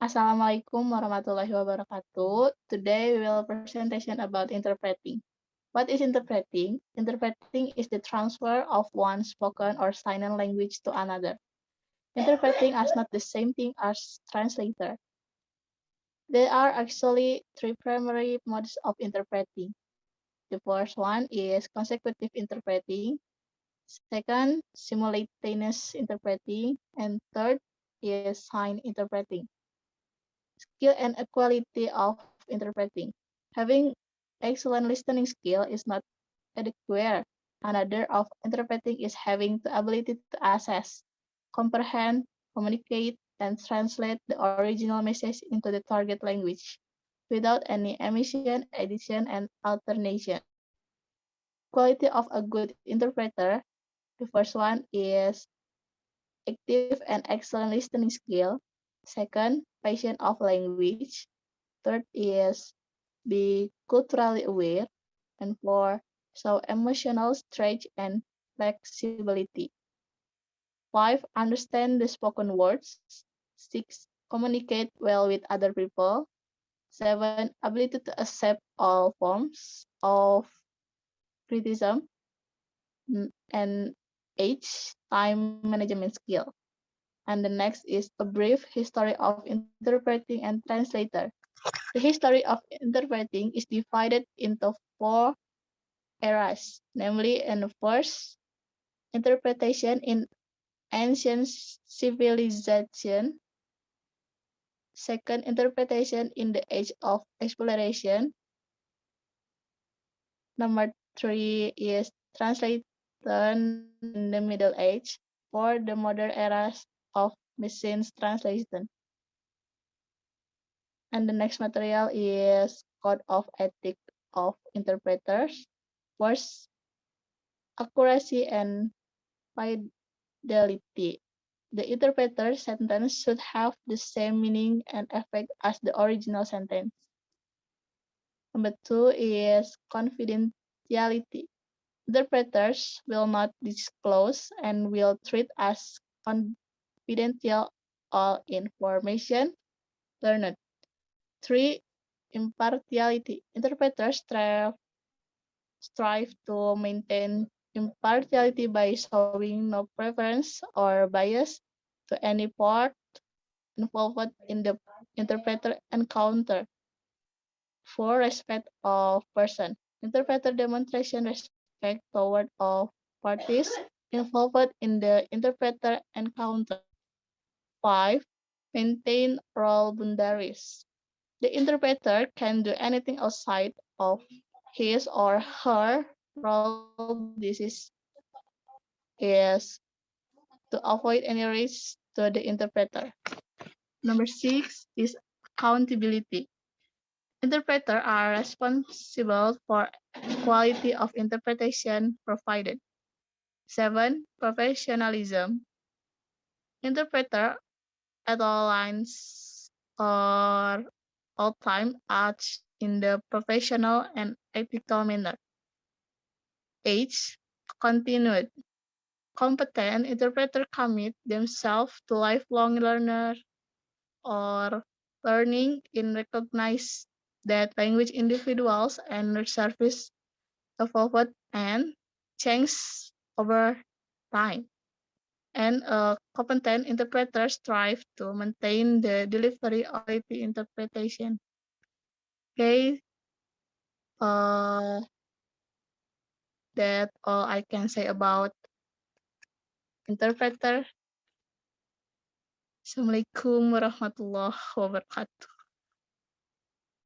Assalamualaikum warahmatullahi wabarakatuh. Today we will presentation about interpreting. What is interpreting? Interpreting is the transfer of one spoken or sign language to another. Interpreting is not the same thing as translator. There are actually three primary modes of interpreting. The first one is consecutive interpreting. Second, simultaneous interpreting. And third is sign interpreting. Skill and quality of interpreting. Having excellent listening skill is not adequate. Another of interpreting is having the ability to assess, comprehend, communicate, and translate the original message into the target language without any omission, addition, and alternation. Quality of a good interpreter. The first one is active and excellent listening skill. Second, passion of language. Third is be culturally aware. And four, show emotional strength and flexibility. Five, understand the spoken words. Six, communicate well with other people. Seven, ability to accept all forms of criticism. And eight, time management skill. And the next is a brief history of interpreting and translator. The history of interpreting is divided into four eras, namely in the first, interpretation in ancient civilization. Second, interpretation in the age of exploration. Number three is translation in the Middle Age. For the modern eras of machine translation. And the next material is Code of Ethics of Interpreters. First, accuracy and fidelity. The interpreter's sentence should have the same meaning and effect as the original sentence. Number two is confidentiality. Interpreters will not disclose and will treat as confidential all information learned. Three, impartiality. Interpreters strive to maintain impartiality by showing no preference or bias to any part involved in the interpreter encounter. For respect of person. Interpreter demonstration respect toward all parties involved in the interpreter encounter. Five, maintain role boundaries. The interpreter can do anything outside of his or her role. This is to avoid any risk to the interpreter. Number six is accountability. Interpreters are responsible for quality of interpretation provided. Seven, professionalism. Interpreter at all lines or all time acts in the professional and ethical manner. Eight, continued. Competent interpreter commit themselves to lifelong learner or learning in recognize that language individuals and their service evolve and change over time. And competent interpreters strive to maintain the delivery of quality interpretation. Okay, uh, that's all I can say about interpreter. Assalamualaikum warahmatullahi wabarakatuh.